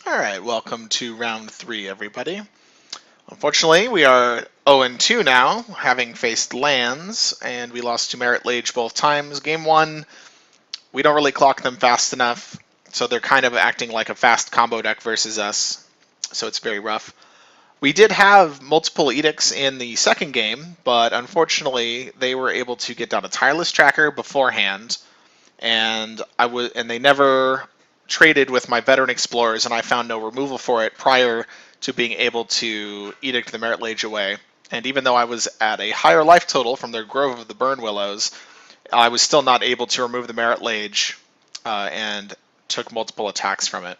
Alright, welcome to round 3, everybody. Unfortunately, we are 0-2 now, having faced lands, and we lost to Merit Lage both times. Game 1, we don't really clock them fast enough, so they're kind of acting like a fast combo deck versus us, so it's very rough. We did have multiple edicts in the second game, but unfortunately, they were able to get down a Tireless Tracker beforehand, and they never traded with my Veteran Explorers, and I found no removal for it prior to being able to edict the Merit Lage away. And even though I was at a higher life total from their Grove of the Burn Willows, I was still not able to remove the Merit Lage and took multiple attacks from it.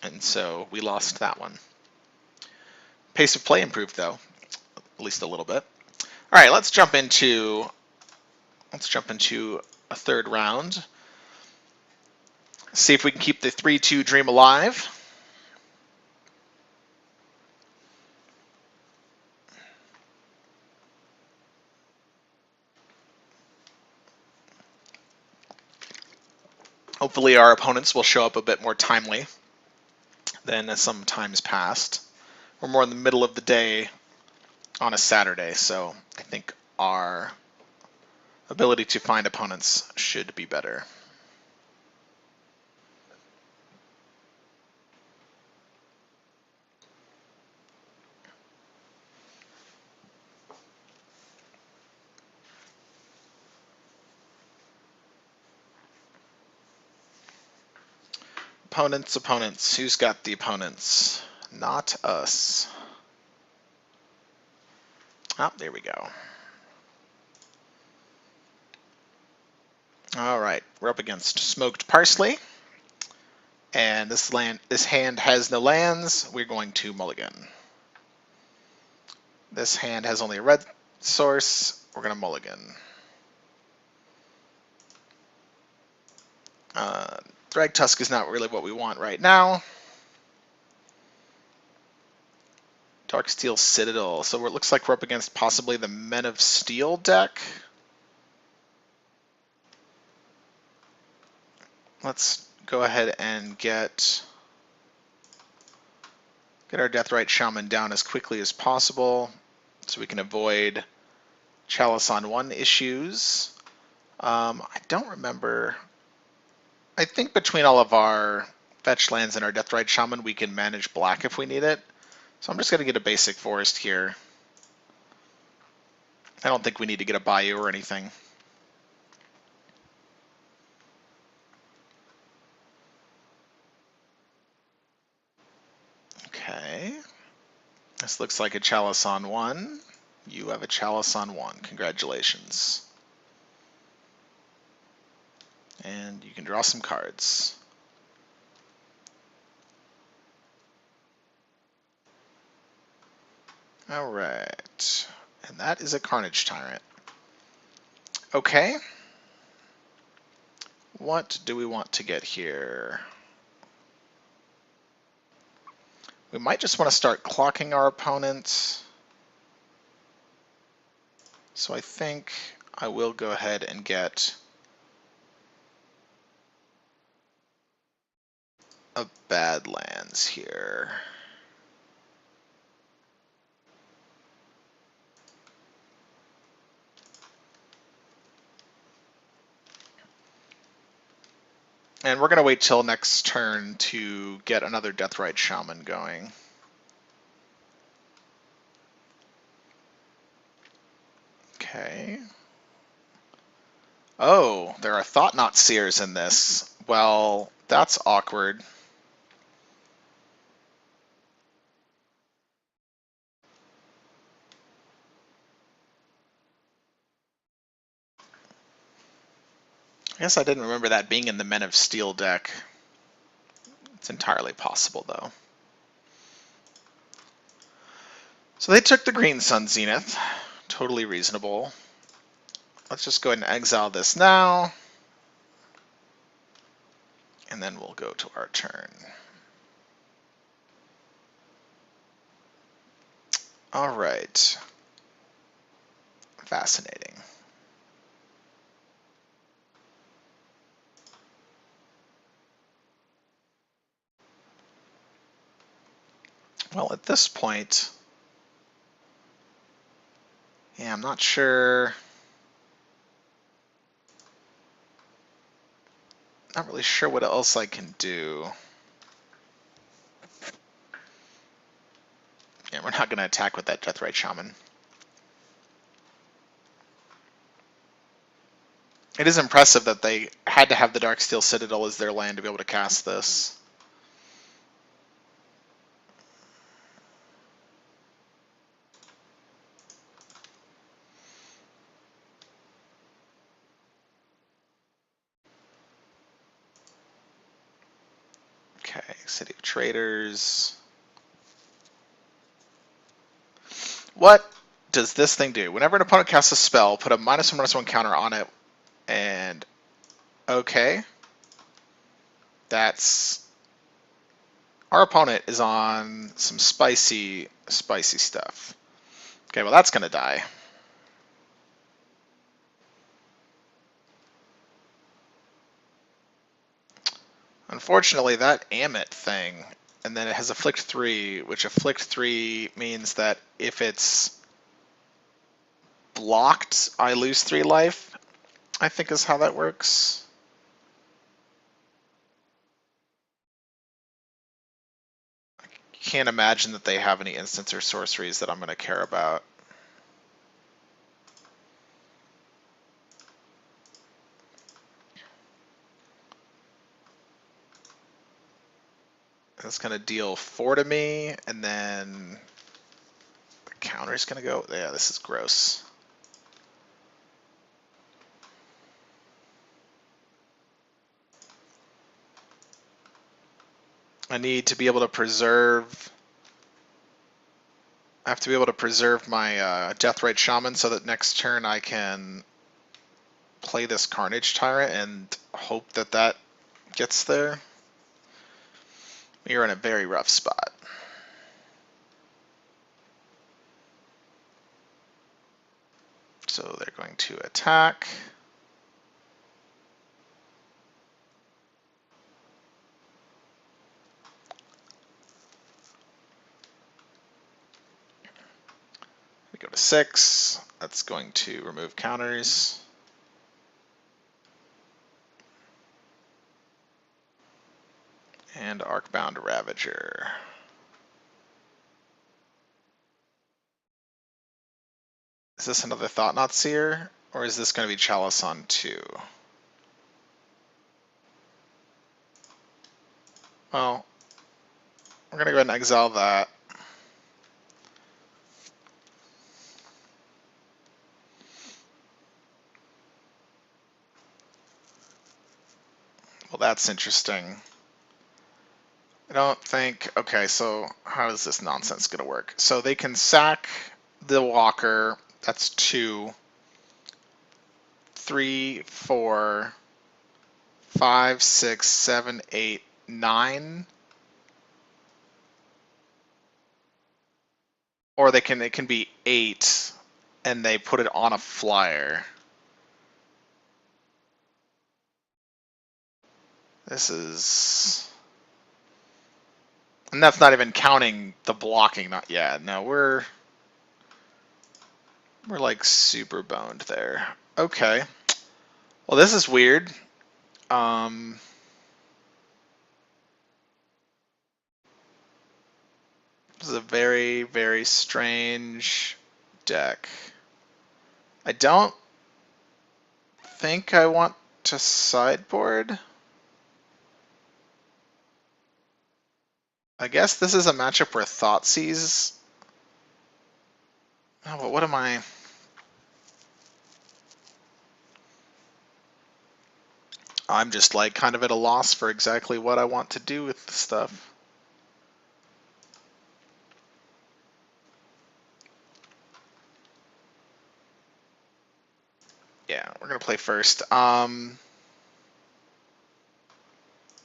And so we lost that one. Pace of play improved, though, at least a little bit. All right, let's jump into a third round. See if we can keep the 3-2 dream alive. Hopefully our opponents will show up a bit more timely than some times past. We're more in the middle of the day on a Saturday, so I think our ability to find opponents should be better. Opponents. Who's got the opponents? Not us. Oh, there we go. All right, we're up against Smoked Parsley, and this hand has no lands. We're going to mulligan. This hand has only a red source. We're going to mulligan. Thragtusk is not really what we want right now. Darksteel Citadel. So it looks like we're up against possibly the Men of Steel deck. Let's go ahead and get our Deathrite Shaman down as quickly as possible so we can avoid Chalice on 1 issues. I don't remember. I think between all of our fetch lands and our Deathrite Shaman, we can manage black if we need it. So I'm just going to get a basic forest here. I don't think we need to get a bayou or anything. Okay. This looks like a Chalice on 1. You have a Chalice on 1. Congratulations. And you can draw some cards. All right. And that is a Carnage Tyrant. Okay. What do we want to get here? We might just want to start clocking our opponents. So I think I will go ahead and get a Badlands here. And we're going to wait till next turn to get another Deathrite Shaman going. Okay. Oh, there are Thought-Knot Seers in this. Well, that's awkward. I guess I didn't remember that being in the Men of Steel deck. It's entirely possible, though. So they took the Green Sun Zenith. Totally reasonable. Let's just go ahead and exile this now. And then we'll go to our turn. All right. Fascinating. Well, at this point, yeah, I'm not sure. Not really sure what else I can do. Yeah, we're not going to attack with that Deathrite Shaman. It is impressive that they had to have the Darksteel Citadel as their land to be able to cast this. Okay, City of Traders. What does this thing do? Whenever an opponent casts a spell, put a -1/-1 counter on it, and okay. That's... Our opponent is on some spicy stuff. Okay, well that's gonna die. Unfortunately, that Amit thing, and then it has Afflict 3, which Afflict 3 means that if it's blocked, I lose 3 life, I think is how that works. I can't imagine that they have any instants or sorceries that I'm going to care about. That's going to deal 4 to me, and then the counter's going to go... Yeah, this is gross. I need to be able to preserve... I have to be able to preserve my Deathrite Shaman so that next turn I can play this Carnage Tyrant and hope that that gets there. You're in a very rough spot. So they're going to attack. We go to 6. That's going to remove counters. And Arcbound Ravager. Is this another Thought-Knot Seer? Or is this going to be Chalice on 2? Well, we're going to go ahead and exile that. Well, that's interesting. I don't think... Okay, so how is this nonsense going to work? So they can sack the Walker. That's 2. 3, 4, 5, 6, 7, 8, 9. Or it can be 8, and they put it on a flyer. This is... And that's not even counting the blocking. Not yet. No, we're like super boned there. Okay. Well, this is weird. This is a very, very strange deck. I don't think I want to sideboard. I guess this is a matchup where Thoughtseize... Oh, but what am I... I'm just like kind of at a loss for exactly what I want to do with the stuff. Yeah, we're gonna play first.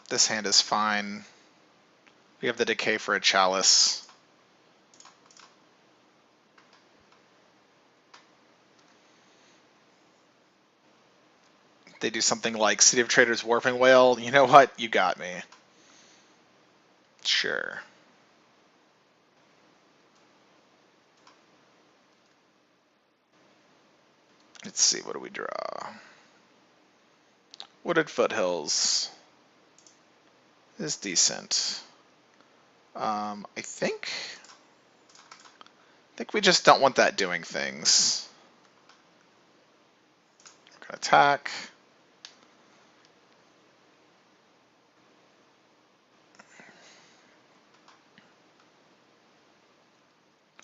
This hand is fine. We have the Decay for a Chalice. They do something like City of Traders Warping Whale. You know what? You got me. Sure. Let's see, what do we draw? Wooded Foothills is decent. I think we just don't want that doing things. We're gonna attack.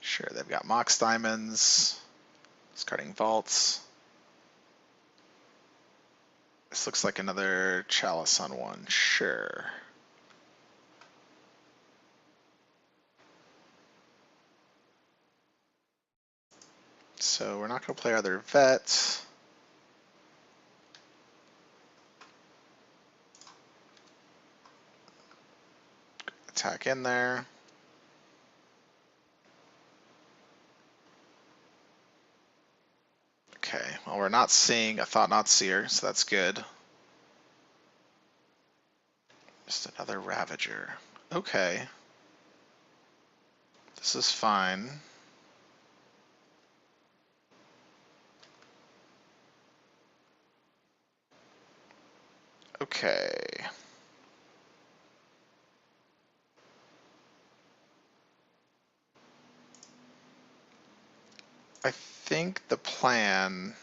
Sure, they've got Mox Diamonds. Discarding Vaults. This looks like another Chalice on one. Sure. So we're not going to play other vets. Attack in there. Okay, well, we're not seeing a Thought-Knot Seer, so that's good. Just another Ravager. Okay. This is fine. Okay. I think the plan...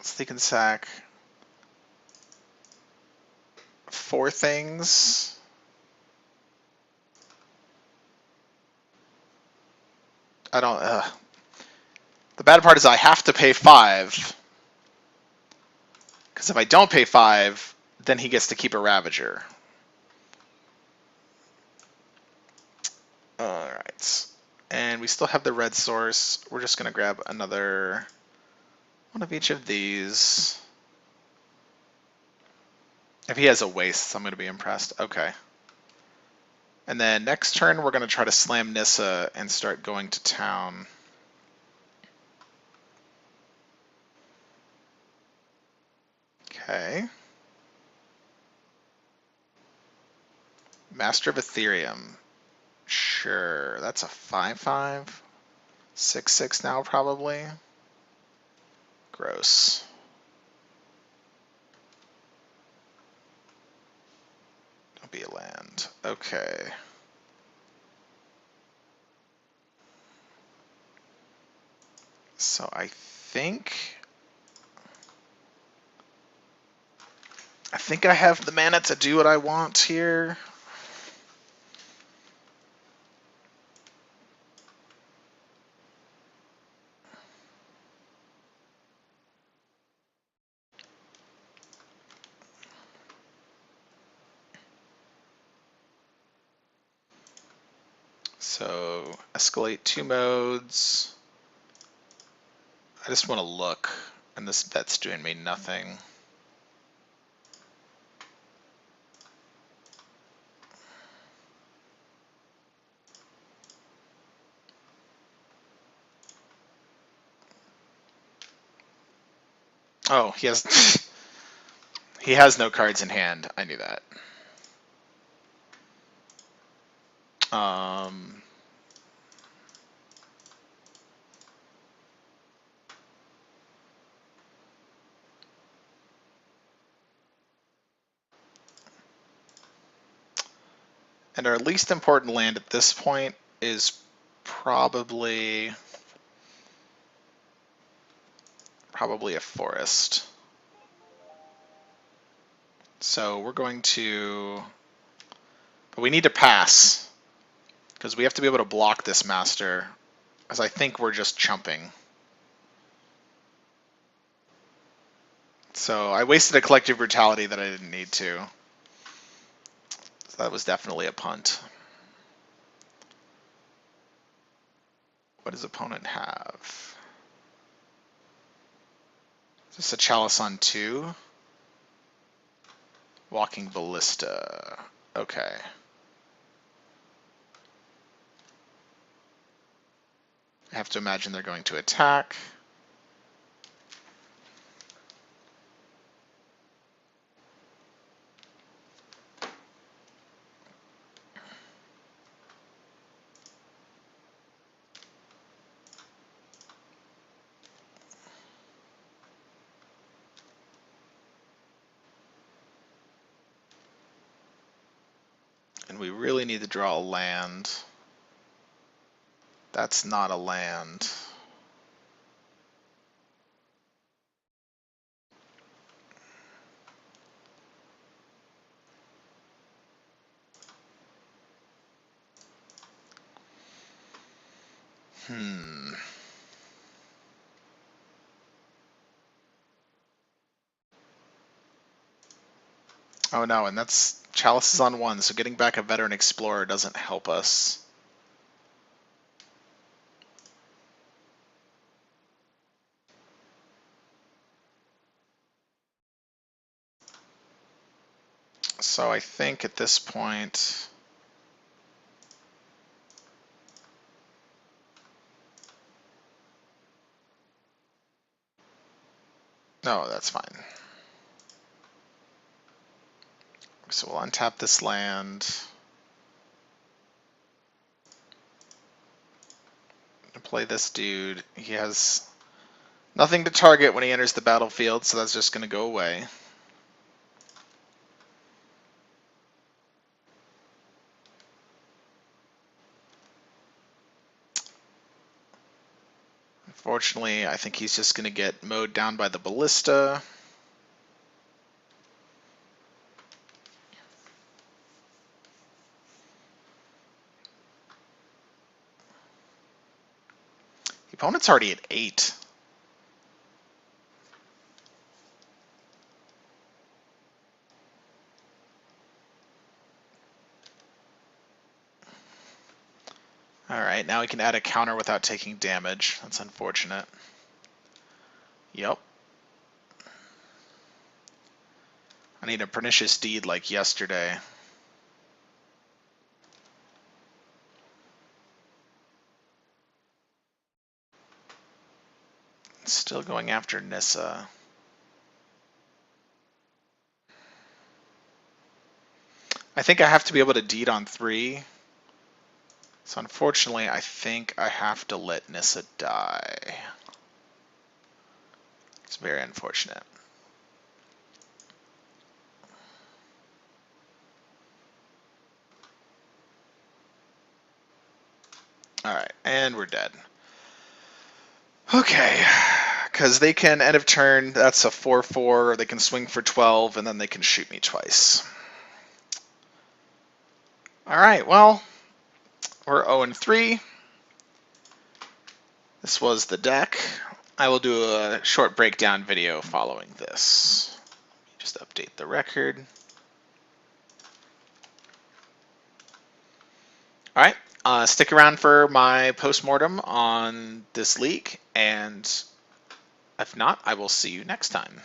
Sneak and sack 4 things. I don't... The bad part is I have to pay 5. Because if I don't pay 5, then he gets to keep a Ravager. Alright. And we still have the red source. We're just going to grab another one of each of these. If he has a waste, I'm going to be impressed. Okay. And then next turn, we're going to try to slam Nissa and start going to town. Okay. Master of Ethereum. Sure, that's a 5/5. 6/6 now, probably. Gross. Don't be a land. Okay. So I think I have the mana to do what I want here. So escalate 2 modes. I just want to look, and this bet's doing me nothing. Oh, he has he has no cards in hand. I knew that. And our least important land at this point is probably a forest. So we're going to, but we need to pass because we have to be able to block this master, as I think we're just chumping. So I wasted a collective brutality that I didn't need to. So that was definitely a punt. What does opponent have? Is this a Chalice on 2? Walking Ballista. Okay. I have to imagine they're going to attack. and we really need to draw a land. That's not a land. Oh no, and that's Chalice is on 1, so getting back a Veteran Explorer doesn't help us. So I think at this point, no, that's fine. So we'll untap this land. Play this dude. He has nothing to target when he enters the battlefield, so that's just going to go away. Unfortunately, I think he's just going to get mowed down by the Ballista. The opponent's already at 8. Alright, now we can add a counter without taking damage. That's unfortunate. Yep. I need a Pernicious Deed like yesterday. Still going after Nissa. I think I have to be able to deed on 3. So unfortunately, I think I have to let Nissa die. It's very unfortunate. Alright, and we're dead. Okay, because they can end of turn, that's a 4/4, they can swing for 12, and then they can shoot me twice. Alright, well, we're 0-3. This was the deck. I will do a short breakdown video following this. Just update the record. Alright, stick around for my postmortem on this leak, and if not, I will see you next time.